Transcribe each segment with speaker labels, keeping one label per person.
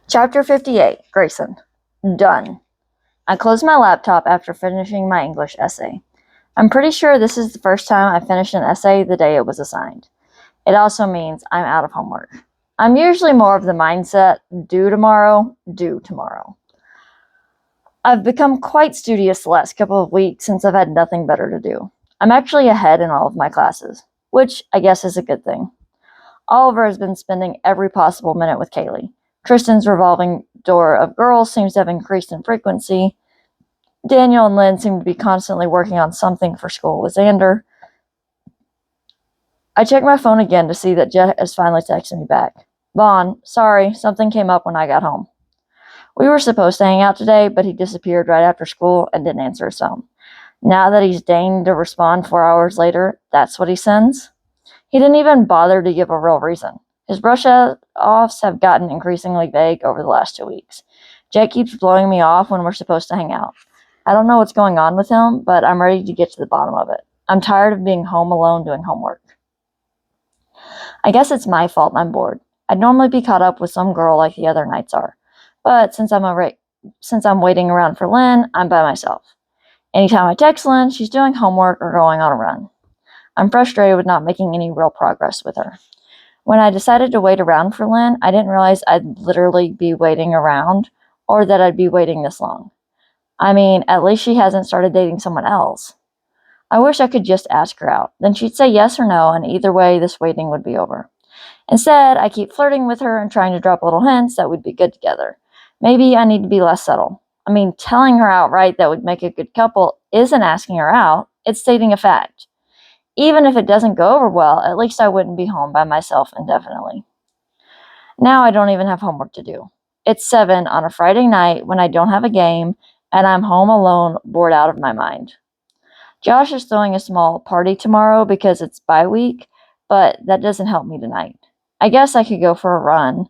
Speaker 1: Chapter 58, Grayson. Done. I closed my laptop after finishing my English essay. I'm pretty sure this is the first time I finished an essay the day it was assigned. It also means I'm out of homework. I'm usually more of the mindset, due tomorrow. I've become quite studious the last couple of weeks since I've had nothing better to do. I'm actually ahead in all of my classes, which I guess is a good thing. Oliver has been spending every possible minute with Kaylee. Tristan's revolving door of girls seems to have increased in frequency. Daniel and Lynn seem to be constantly working on something for school with Xander. I check my phone again to see that Jet has finally texted me back. Vaughn, sorry, something came up when I got home. We were supposed to hang out today, but he disappeared right after school and didn't answer his phone. Now that he's deigned to respond 4 hours later, that's what he sends? He didn't even bother to give a real reason. His brush-offs have gotten increasingly vague over the last 2 weeks. Jet keeps blowing me off when we're supposed to hang out. I don't know what's going on with him, but I'm ready to get to the bottom of it. I'm tired of being home alone doing homework. I guess it's my fault I'm bored. I'd normally be caught up with some girl like the other nights are. But since I'm waiting around for Lynn, I'm by myself. Anytime I text Lynn, she's doing homework or going on a run. I'm frustrated with not making any real progress with her. When I decided to wait around for Lynn, I didn't realize I'd literally be waiting around or that I'd be waiting this long. I mean, at least she hasn't started dating someone else. I wish I could just ask her out. Then she'd say yes or no, and either way, this waiting would be over. Instead, I keep flirting with her and trying to drop little hints that we'd be good together. Maybe I need to be less subtle. I mean, telling her outright that we'd make a good couple isn't asking her out, it's stating a fact. Even if it doesn't go over well, at least I wouldn't be home by myself indefinitely. Now I don't even have homework to do. It's 7 on a Friday night when I don't have a game, and I'm home alone, bored out of my mind. Josh is throwing a small party tomorrow because it's bye week, but that doesn't help me tonight. I guess I could go for a run.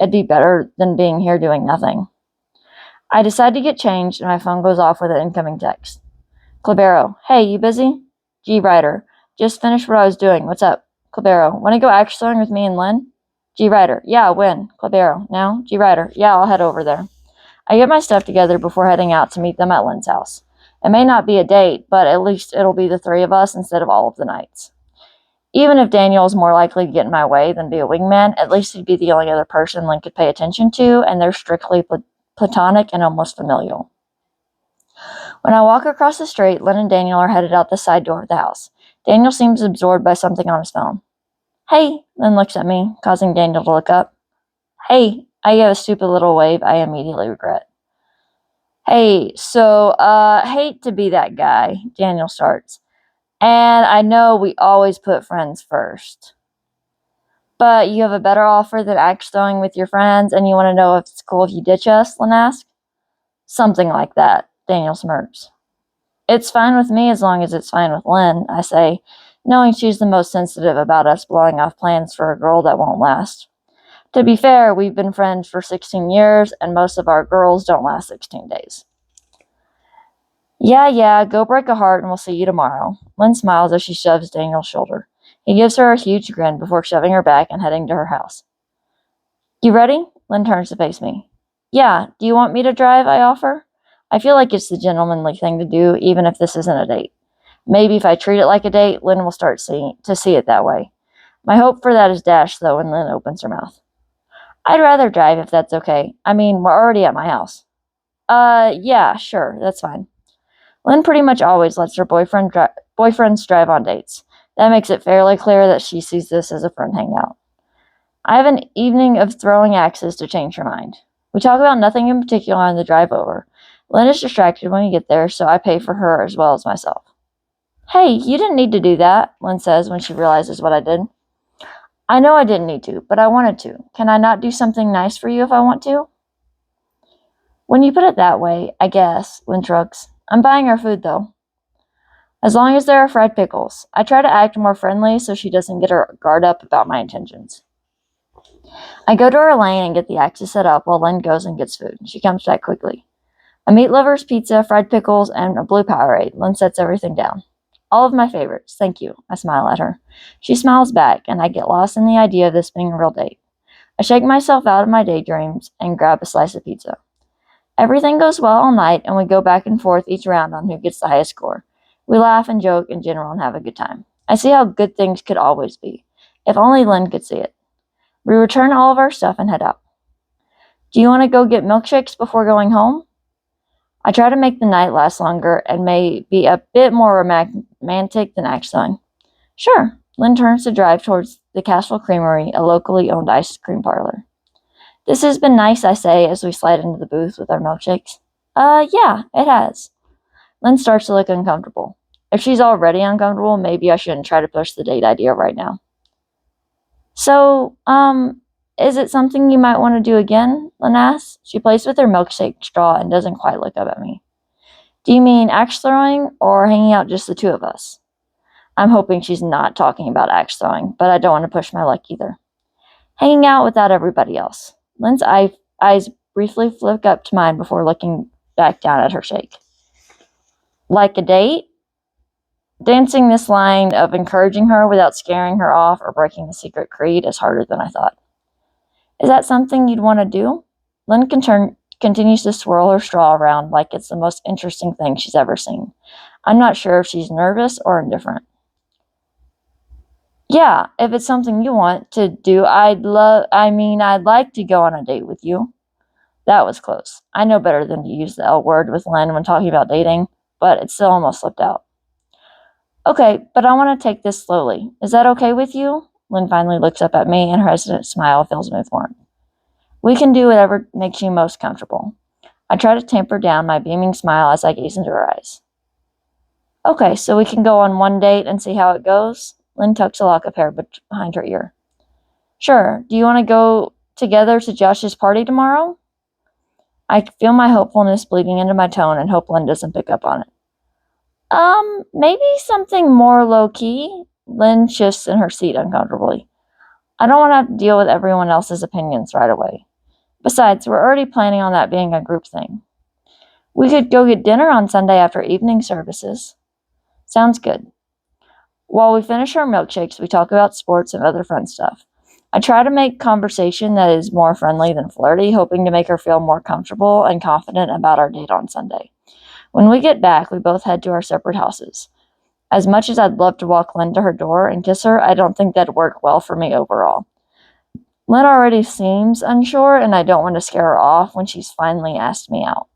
Speaker 1: It'd be better than being here doing nothing. I decide to get changed, and my phone goes off with an incoming text. Clibero, hey, you busy? G. Ryder, just finished what I was doing. What's up? Clibero, want to go axe throwing with me and Lynn? G. Ryder, yeah, when? Clibero, now? G. Ryder, yeah, I'll head over there. I get my stuff together before heading out to meet them at Lynn's house. It may not be a date, but at least it'll be the 3 of us instead of all of the nights. Even if Daniel is more likely to get in my way than be a wingman, at least he'd be the only other person Lynn could pay attention to, and they're strictly platonic and almost familial. When I walk across the street, Lynn and Daniel are headed out the side door of the house. Daniel seems absorbed by something on his phone. Hey, Lynn looks at me, causing Daniel to look up. Hey, I give a stupid little wave I immediately regret. Hey, so, hate to be that guy, Daniel starts. And I know we always put friends first. But you have a better offer than axe throwing with your friends, and you want to know if it's cool if you ditch us, Lynn asks. Something like that, Daniel smirks. It's fine with me as long as it's fine with Lynn, I say, knowing she's the most sensitive about us blowing off plans for a girl that won't last. To be fair, we've been friends for 16 years, and most of our girls don't last 16 days. Yeah, go break a heart and we'll see you tomorrow. Lynn smiles as she shoves Daniel's shoulder. He gives her a huge grin before shoving her back and heading to her house. You ready? Lynn turns to face me. Yeah, do you want me to drive, I offer? I feel like it's the gentlemanly thing to do, even if this isn't a date. Maybe if I treat it like a date, Lynn will start to see it that way. My hope for that is dashed, though, when Lynn opens her mouth. I'd rather drive if that's okay. I mean, we're already at my house. Yeah, sure, that's fine. Lynn pretty much always lets her boyfriends drive on dates. That makes it fairly clear that she sees this as a friend hangout. I have an evening of throwing axes to change her mind. We talk about nothing in particular on the drive over. Lynn is distracted when we get there, so I pay for her as well as myself. Hey, you didn't need to do that, Lynn says when she realizes what I did. I know I didn't need to, but I wanted to. Can I not do something nice for you if I want to? When you put it that way, I guess, Lynn shrugs. I'm buying her food, though. As long as there are fried pickles. I try to act more friendly so she doesn't get her guard up about my intentions. I go to her lane and get the axes set up while Lynn goes and gets food. She comes back quickly. A meat lover's pizza, fried pickles, and a blue Powerade. Lynn sets everything down. All of my favorites, thank you. I smile at her. She smiles back, and I get lost in the idea of this being a real date. I shake myself out of my daydreams and grab a slice of pizza. Everything goes well all night, and we go back and forth each round on who gets the highest score. We laugh and joke in general and have a good time. I see how good things could always be. If only Lynn could see it. We return all of our stuff and head out. Do you want to go get milkshakes before going home? I try to make the night last longer and may be a bit more romantic than actually. Sure. Lynn turns to drive towards the Castle Creamery, a locally owned ice cream parlor. This has been nice, I say, as we slide into the booth with our milkshakes. Yeah, it has. Lynn starts to look uncomfortable. If she's already uncomfortable, maybe I shouldn't try to push the date idea right now. So, is it something you might want to do again? Lynn asks. She plays with her milkshake straw and doesn't quite look up at me. Do you mean axe throwing or hanging out just the two of us? I'm hoping she's not talking about axe throwing, but I don't want to push my luck either. Hanging out without everybody else. Lynn's eyes briefly flick up to mine before looking back down at her shake. Like a date? Dancing this line of encouraging her without scaring her off or breaking the secret creed is harder than I thought. Is that something you'd want to do? Lynn continues to swirl her straw around like it's the most interesting thing she's ever seen. I'm not sure if she's nervous or indifferent. Yeah, if it's something you want to do, I'd like to go on a date with you. That was close. I know better than to use the L word with Lynn when talking about dating, but it still almost slipped out. Okay, but I want to take this slowly. Is that okay with you? Lynn finally looks up at me and her hesitant smile fills me with warmth. We can do whatever makes you most comfortable. I try to tamper down my beaming smile as I gaze into her eyes. Okay, so we can go on one date and see how it goes? Lynn tucks a lock of hair behind her ear. Sure. Do you want to go together to Josh's party tomorrow? I feel my hopefulness bleeding into my tone and hope Lynn doesn't pick up on it. Maybe something more low-key? Lynn shifts in her seat uncomfortably. I don't want to have to deal with everyone else's opinions right away. Besides, we're already planning on that being a group thing. We could go get dinner on Sunday after evening services. Sounds good. While we finish our milkshakes, we talk about sports and other fun stuff. I try to make conversation that is more friendly than flirty, hoping to make her feel more comfortable and confident about our date on Sunday. When we get back, we both head to our separate houses. As much as I'd love to walk Lynn to her door and kiss her, I don't think that'd work well for me overall. Lynn already seems unsure, and I don't want to scare her off when she's finally asked me out.